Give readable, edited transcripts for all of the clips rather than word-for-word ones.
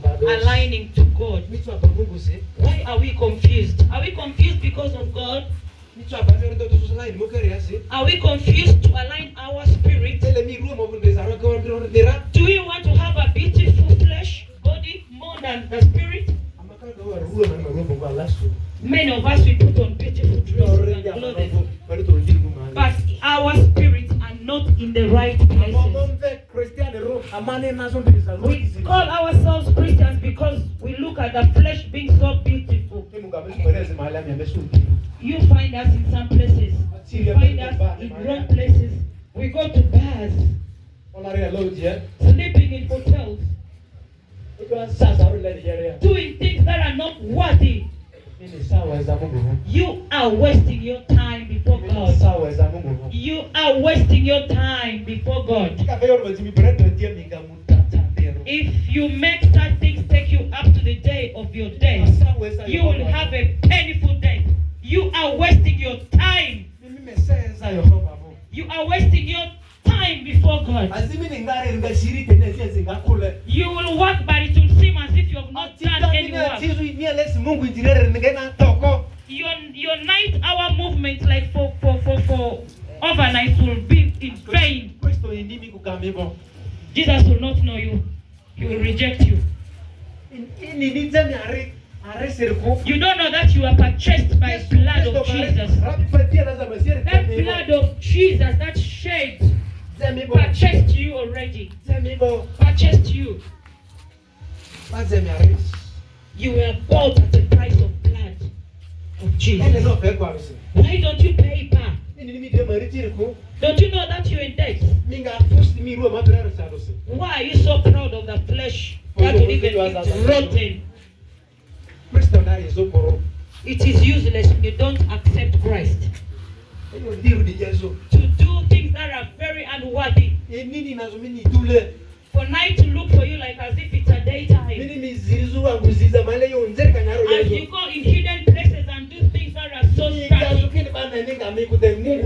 aligning to God. Why are we confused? Are we confused because of God? Are we confused to align our spirit? Do we want to have a beautiful flesh, body, more than the spirit? Many of us, we put on beautiful dresses and clothes, but our spirits are not in the right places. We call ourselves Christians because we look at the flesh being so beautiful. You find us in some places. You find us in wrong places. We go to bars, sleeping in hotels, doing things that are not worthy. You are wasting your time before God. You are wasting your time before God. If you make such things take you up to the day of your death, you will have a painful death. You are wasting your time. You are wasting your time before God. You will work, but it will seem as if you have not done any work. Your night hour movement, like for overnight, will be in vain. Jesus will not know you. He will reject you. You don't know that you are purchased by the blood of Jesus. That blood of Jesus, that shed, purchased you already. Purchased you. You were bought at the price of blood of Jesus. Why don't you pay back? Don't you know that you're in debt? Why are you so proud of the flesh that will even be rotten? It is useless if you don't accept Christ. To do things that are very unworthy. For night to look for you like as if it's a daytime. As you go in hidden places and do things that are so strange.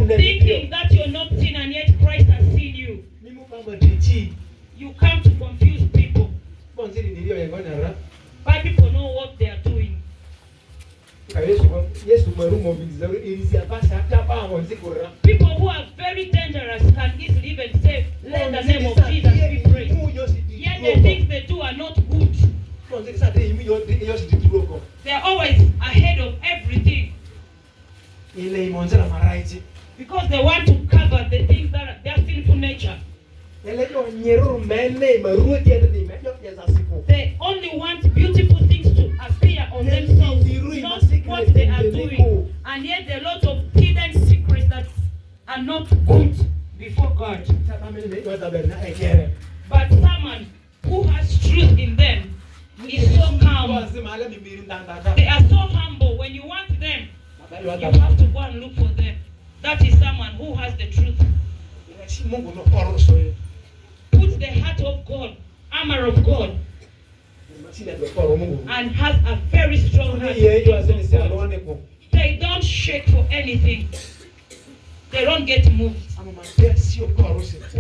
Thinking that you're not seen and yet Christ has seen you. You come to confuse people. But people know what they are doing. People who are very dangerous can easily even say, let the name of Jesus be praised. Yet the things they do are not good. They are always ahead of everything. Because they want to cover the things that are their sinful nature. They only want beautiful things to appear on themselves, not what they are doing. And yet there are a lot of hidden secrets that are not good before God. But someone who has truth in them is so calm. They are so humble. When you want them, you have to go and look for them. That is someone who has the truth. Put the heart of God, armor of God, and has a very strong heart. They don't shake for anything. They don't get moved.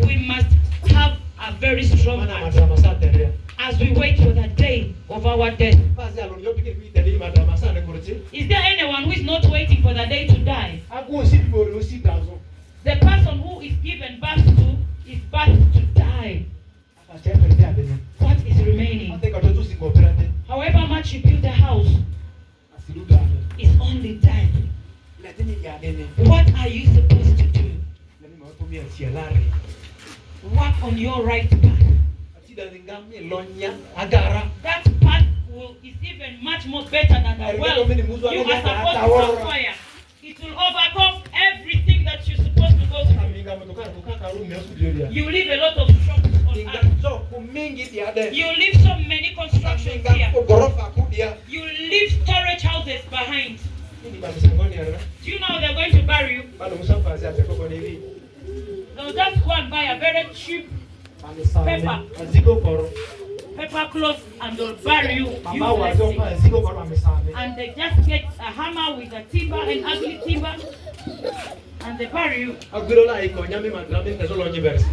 We must have a very strong heart as we wait for the day of our death. Is there anyone who is not waiting for the day to die? The person who is given birth to is birth to die. What is remaining? However much you build a house, it's only death. What are you supposed to do? Work on your right path. That path is even much more better than the wealth you are supposed to acquire. It will overcome everything that you're supposed to go through. You leave a lot of shops on earth. You leave so many constructions here. You leave storage houses behind. Do you know they're going to bury you? They'll just go and buy a very cheap paper cloth and they'll bury you uselessly. And they just get a hammer with a timber, an ugly timber, and they bury you.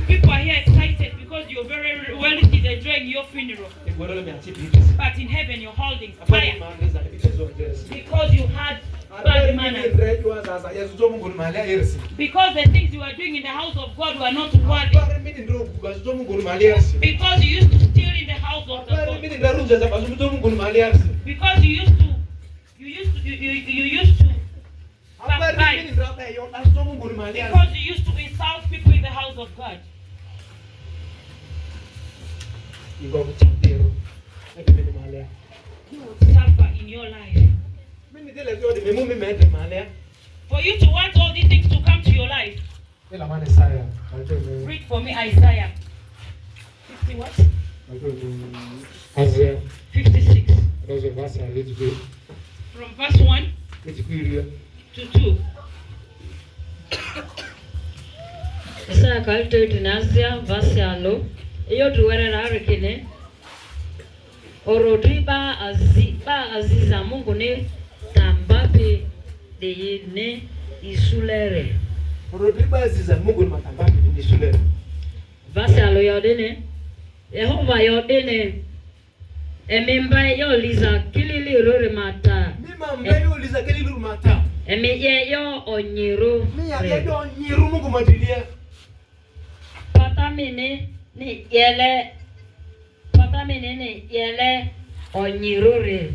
People are here excited because your very relatives enjoying your funeral. But in heaven you're holding fire. Because you had bad manners. Because the things you were doing in the house of God were not worthy. Because you used to steal in the house of God. Because you used to backbite. Because you used to insult people in the house of God. You will suffer in your life. For you to want all these things to come to your life. Read for me Isaiah 50 what? Isaiah 56. From verse 1 to 2. Isaiah kalto tunazia verse alo. Iyo tuwere na rekene. Orodriba aziza Mungu ne tambape de ne isulere. Orodriba aziza Mungu ne matambape de isulere. Verse alo yodene. Yehova yodene. Ememba yo liza kilili rore mata. Mimamba yo liza kilili rore mata. Emiye yo onyiru. Miya yo onyiru Mungu madilia. Patamine ni yele onyirure.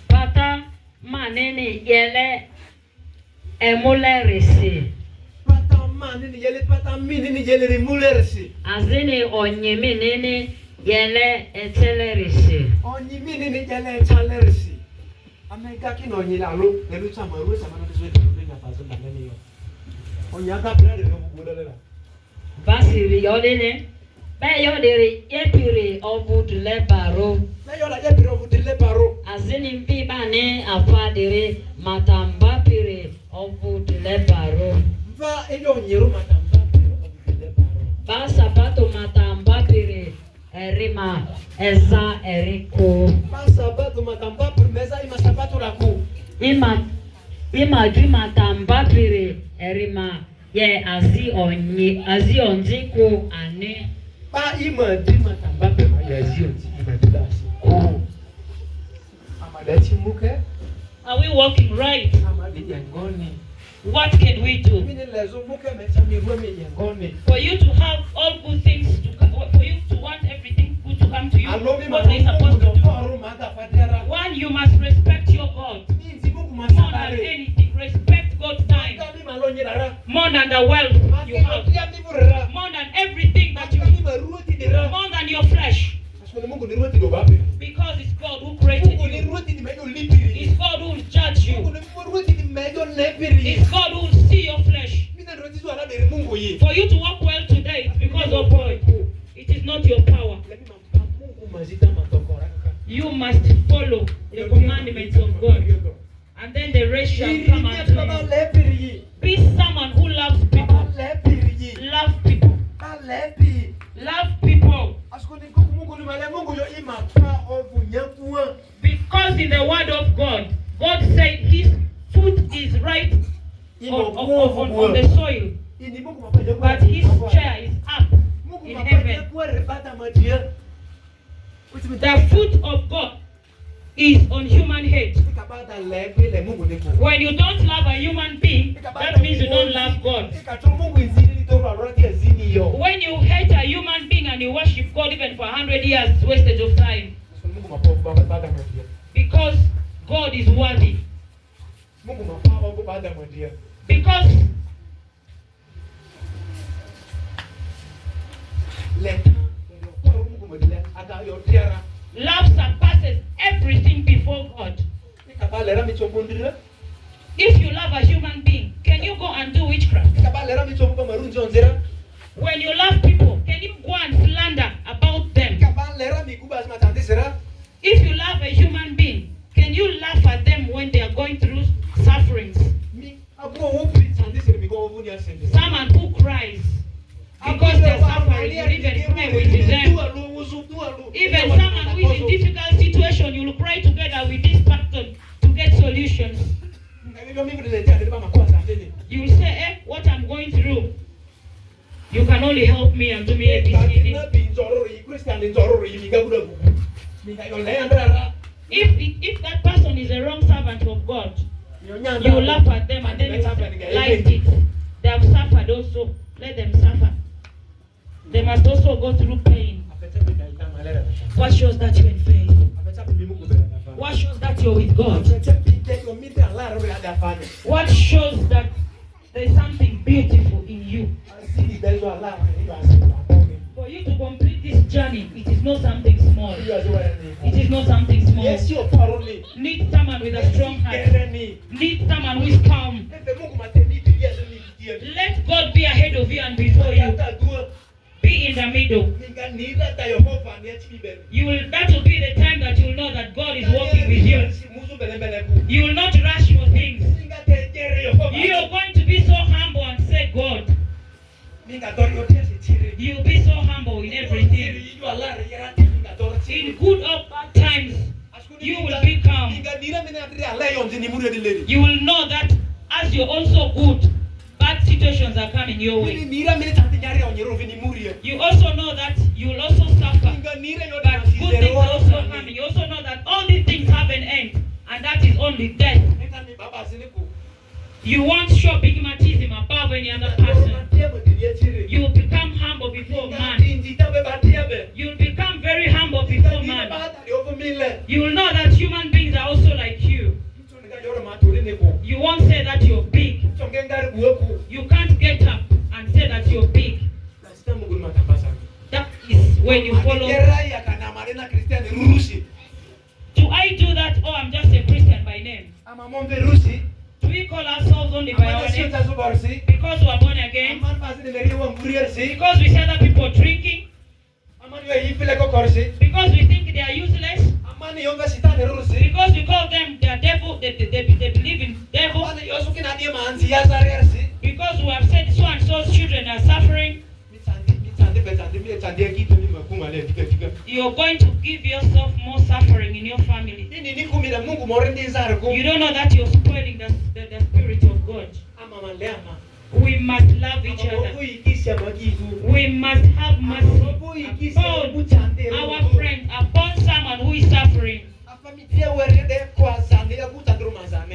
Pata manene yele emulerisi. Pata manene yele pata minene yele emulerisi. Azini onyiminene yele etelerisi. Onyiminene yele etelerisi. Ameka kino onyilalo lelu chamaru samana tizwe ndenga fazo ndani yo. Onyaka brade no bugolela. Basiri yodene. Be yodere yepire obudule baro. Be yoda yepire obudule baro. Azini mpiba ne afadere matamba pire obudule baro. Mva eyo nyiru matamba pire obudule baro. Ba sabato matamba pire erima eza eriko. Ba sabato matamba pire meza ima sabato rako. Ima dri matamba pire erima ye azi onjiko ane. Ba ima dri matamba pire ye azi onjiko dasi. Oh. Amadachi muke. Are we walking right? Amadi yangoni. What can we do? For you to have all good things to come, for you to want everything good to come to you, what are you supposed to do? One, you must respect your God. More than anything, respect God's time. More than the wealth you have. More than everything that you have. More than your flesh. Because it's God who created you. It's God who will judge you. It's God who will see your flesh. For you to walk well today, it's because of God. It is not your power. You must follow the commandments of God. And then the rest shall come unto you. Be someone who loves people. Love people. Love people. Because in the word of God, God said his foot is right on the soil, but his chair is up in heaven. The foot of God is on human head. When you don't love a human being, that means you don't love God. When you hate a human being and you worship God even for 100 years, it's wastage of time. Because God is worthy. Because love surpasses everything before God. If you love a human being, can you go and do witchcraft? When you love people, can you go and slander about them? If you love a human being, can you laugh at them when they are going through sufferings? Someone who cries because they're suffering, you even pray with them. Even someone who is in difficult situation, you'll pray together with this person to get solutions. You will say, what I'm going through, You can only help me and do me ABCD. If that person is a wrong servant of God, you laugh at them and then you light it. They have suffered also. Let them suffer. They must also go through pain. What shows that you're in faith? What shows that you're with God? What shows that there's something beautiful in you? For you to complete this journey, it is not something small. It is not something small. Need someone with a strong heart. Need someone who is calm. Let God be ahead of you and before you. Be in the middle. That will be the time that you will know that God is walking with you. You will not rush for things. You are going to be so humble and say, God. You will be so humble in everything. In good or bad times, you will be calm. You will know that as you're also good, bad situations are coming your way. You also know that you will also suffer, but good things are also coming. You also know that all these things have an end, and that is only death. You won't show bigmatism above any other person. You will become humble before man. You will become very humble before man. You will know that human beings are also like you. You won't say that you're big. You can't get up and say that you're big. That is when you follow. Do I do that? Oh, I'm just a Christian by name. Do we call ourselves only by our name? Because we are born again? Because we see other people drinking? Because we think they are useless? Because we call them the devil, they believe in devil? Because we have said so and so's children are suffering? You're going to give yourself more suffering in your family. You don't know that you're spoiling the Spirit of God. We must love each other. We must have mercy upon our friend, upon someone who is suffering.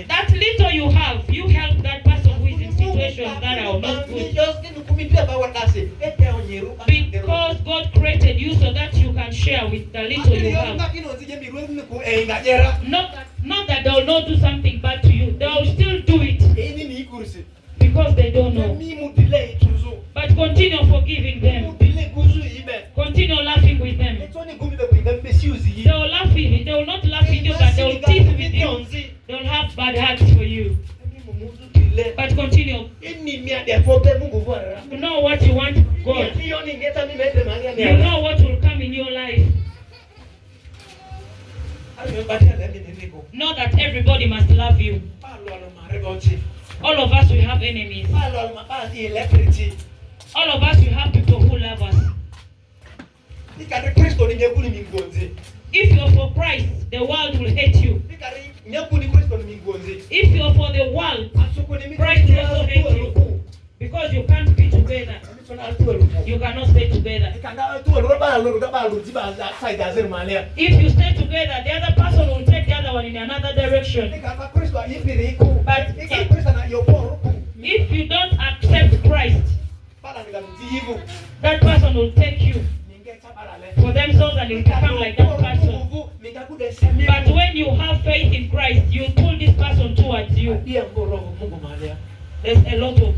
That little you have, you help that person who is in situations that are not good. Because God created you so that you can share with the little you have. Not that they will not do something bad to you. They will still do it. Because they don't know. But continue forgiving them. Continue laughing with them. They will laugh with you. They will not laugh with you, but they will tease with you. They will have bad hearts for you. But continue. You know what you want, God. You know what will come in your life. Know that everybody must love you. All of us will have enemies. All of us will have people who love us. If you're for Christ, the world will hate you. If you're for the world, Christ will also hate you. Because you can't be together. You cannot stay together. If you stay together, the other person will take the other one in another direction. But if you don't accept Christ, that person will take you for themselves and you become like that person. But when you have faith in Christ, you pull this person towards you. There's a lot of